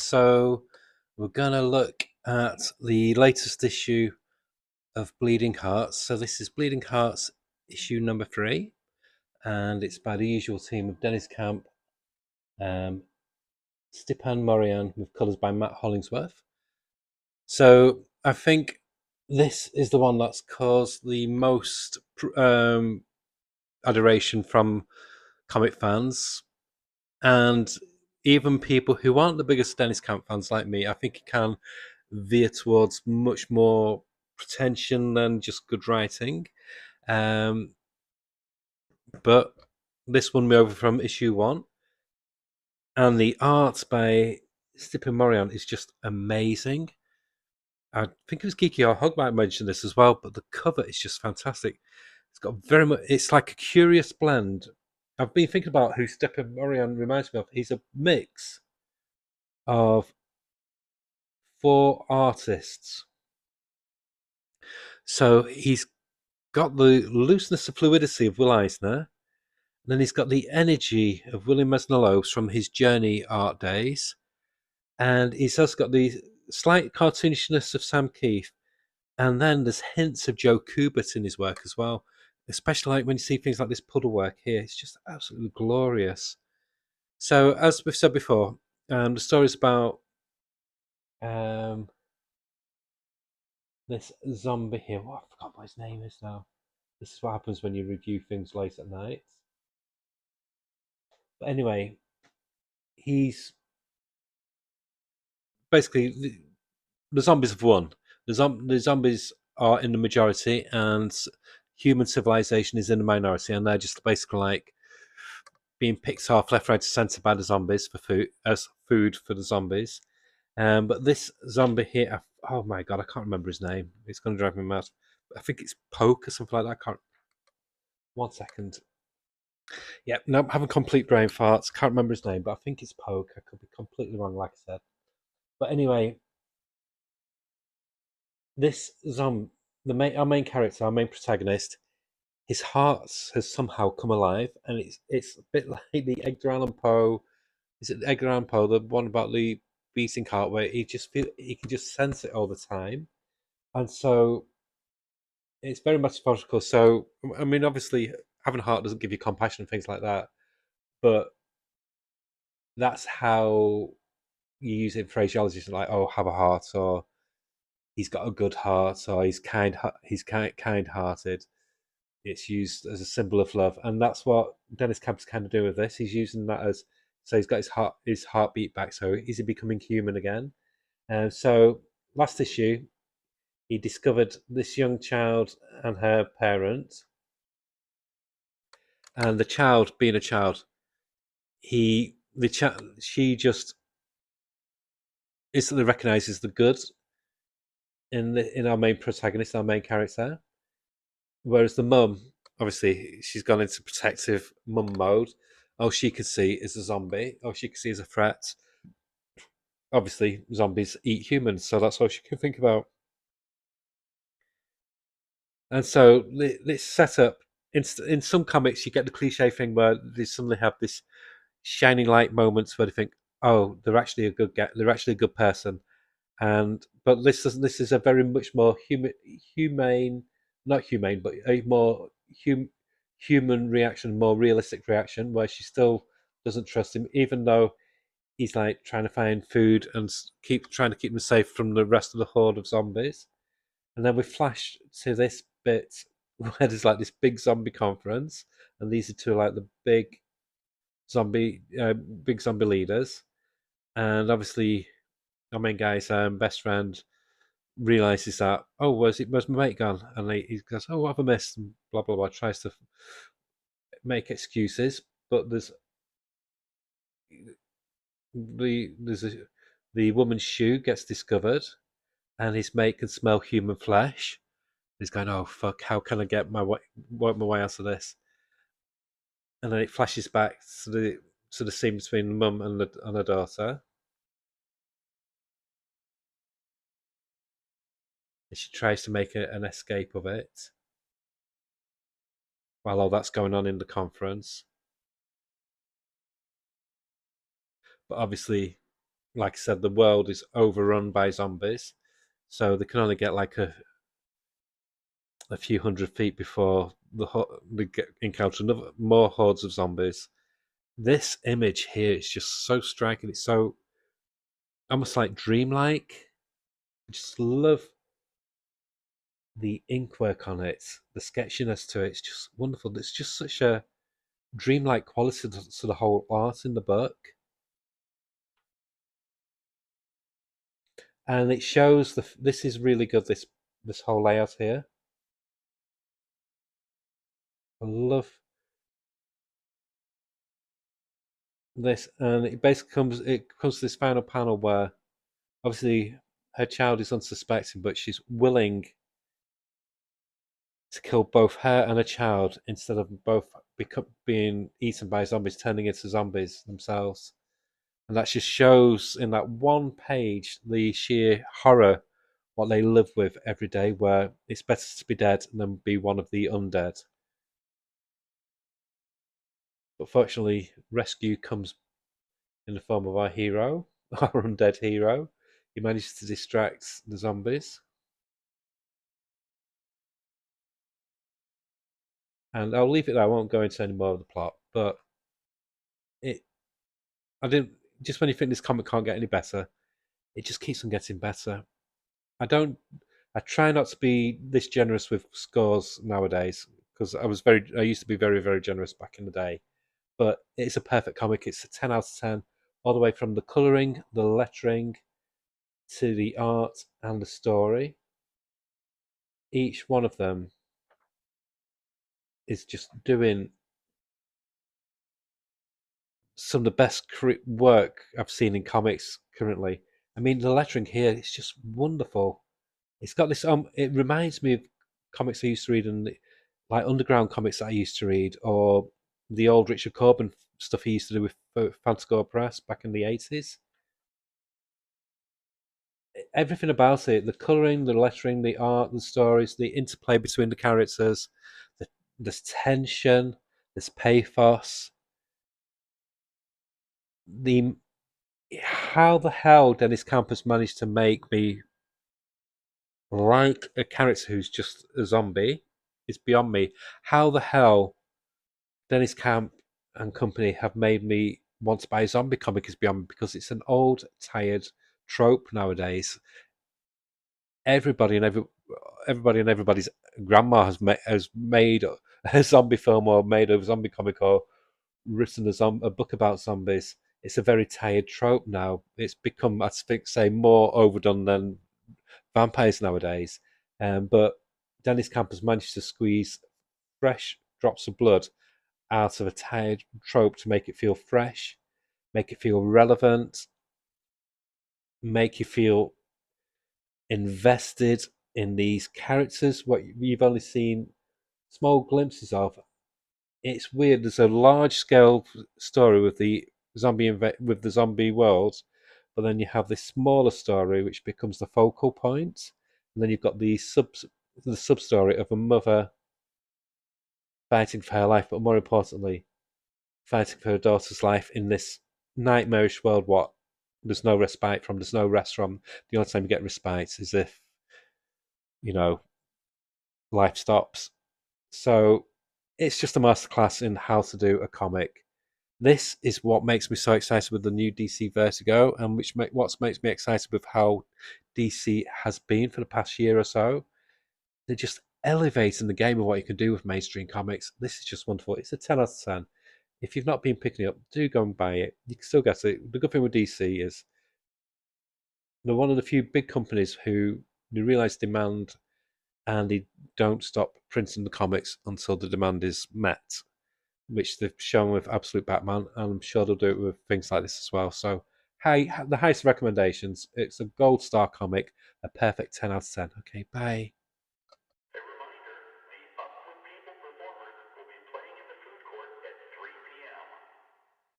So we're gonna look at the latest issue of Bleeding Hearts. So this is Bleeding Hearts issue number 3, and it's by the usual team of Dennis Camp, um, Stipan Morian, with colours by Matt Hollingsworth. So I think this is the one that's caused the most adoration from comic fans, and even people who aren't the biggest Dennis Camp fans like me. I think it can veer towards much more pretension than just good writing. Um, but this won me over from issue 1, and the art by Stipe Morian is just amazing. I think it was Kiki or Hog might mention this as well, but the cover is just fantastic. It's got very much. It's like a curious blend. I've been thinking about who Stipe Morian reminds me of. He's a mix of 4 artists. So he's got the looseness and fluidity of Will Eisner, and then he's got the energy of William Mesnalos from his Journey art days, and he's also got the slight cartoonishness of Sam Keith, and then there's hints of Joe Kubert in his work as well, especially like when you see things like this puddle work here. It's just absolutely glorious. So as we've said before, the story's about um, this zombie here. I forgot what his name is now. This is what happens when you review things late at night. But anyway, he's basically the zombies have won. The zombies are in the majority, and human civilization is in the minority, and they're just basically like being picked off left, right, and centre by the zombies for food as food for the zombies. But this zombie here, oh my god, I can't remember his name. It's going to drive me mad. I think it's Poke or something like that. I can't. 1 second. Yeah, no, I'm having complete brain farts. Can't remember his name, but I think it's Poke. I could be completely wrong, like I said. But anyway, this our main character, our main protagonist, his heart has somehow come alive, and it's a bit like the Edgar Allan Poe. Is it Edgar Allan Poe, the one about the beating heart, where he can just sense it all the time, and so it's very much logical. So I mean, obviously, having a heart doesn't give you compassion and things like that, but that's how you use it in phraseology, like "oh, have a heart," or "he's got a good heart," or He's kind-hearted." It's used as a symbol of love, and that's what Dennis Camp's kind of doing with this. He's using that as so he's got his heartbeat back. So is he becoming human again? And so last issue, he discovered this young child and her parent, and the child, being a child, she just instantly recognizes the good in our main protagonist, our main character. Whereas the mum, obviously, she's gone into protective mum mode. All she can see is a zombie. All she can see is a threat. Obviously, zombies eat humans, so that's all she can think about. And so this setup, in some comics, you get the cliche thing where they suddenly have this shining light moments where they think, "Oh, they're actually a they're actually a good person." And but this is a very much more humane, not humane, but a more human reaction, more realistic reaction, where she still doesn't trust him, even though he's like trying to find food and keep trying to keep them safe from the rest of the horde of zombies. And then we flash to this bit where there's like this big zombie conference, and these are two like the big zombie leaders, and obviously our main guy's best friend realizes that, oh, where's my mate gone? And he goes, oh, what have I missed? And blah blah blah. Tries to make excuses, but there's the woman's shoe gets discovered, and his mate can smell human flesh. He's going, oh fuck, how can I work my way out of this? And then it flashes back to the scene between the mum and the daughter, and she tries to make an escape of it while all that's going on in the conference. But obviously, like I said, the world is overrun by zombies, so they can only get like a few hundred feet before they encounter more hordes of zombies. This image here is just so striking. It's so almost like dreamlike. I just love the ink work on it, the sketchiness to it. It's just wonderful. It's just such a dreamlike quality to the whole art in the book, and it shows the. This is really good. This whole layout here. I love this, and it comes to this final panel where obviously her child is unsuspecting, but she's willing to kill both her and her child instead of both being eaten by zombies, turning into zombies themselves. And that just shows in that one page the sheer horror what they live with every day, where it's better to be dead than be one of the undead. But fortunately, rescue comes in the form of our hero, our undead hero. He manages to distract the zombies. And I'll leave it there. I won't go into any more of the plot. But it, I didn't. Just when you think this comic can't get any better, it just keeps on getting better. I don't. I try not to be this generous with scores nowadays because I used to be very, very generous back in the day. But it's a perfect comic. It's a 10 out of 10, all the way from the colouring, the lettering, to the art and the story. Each one of them is just doing some of the best work I've seen in comics currently. I mean, the lettering here is just wonderful. It's got this. It reminds me of comics I used to read, and like underground comics that I used to read, or the old Richard Corbin stuff he used to do with Fantasy Press back in the 80s. Everything about it, the colouring, the lettering, the art, the stories, the interplay between the characters, the, there's tension, there's pathos. The How the hell Dennis Campus managed to make me like a character who's just a zombie is beyond me. How the hell Dennis Camp and company have made me want to buy a zombie comic is beyond me, because it's an old, tired trope nowadays. Everybody and everybody's grandma has made a zombie film or made a zombie comic or written a book about zombies. It's a very tired trope now. It's become, I think, say, more overdone than vampires nowadays. But Dennis Camp has managed to squeeze fresh drops of blood out of a tired trope to make it feel fresh, make it feel relevant, make you feel invested in these characters, what you've only seen small glimpses of. It's weird. There's a large scale story with the zombie world, but then you have this smaller story which becomes the focal point, and then you've got the sub story of a mother fighting for her life, but more importantly, fighting for her daughter's life in this nightmarish world. What there's no respite from, there's no rest from. The only time you get respite is if you know life stops. So it's just a masterclass in how to do a comic. This is what makes me so excited with the new DC Vertigo, and what makes me excited with how DC has been for the past year or so. They're just elevating the game of what you can do with mainstream comics. This is just wonderful. It's a 10 out of 10. If you've not been picking it up, do go and buy it. You can still get it. The good thing with DC is they're one of the few big companies who they realize demand, and they don't stop printing the comics until the demand is met, which they've shown with Absolute Batman, and I'm sure they'll do it with things like this as well. So, the highest recommendations. It's a gold star comic, a perfect 10 out of 10. Okay, bye.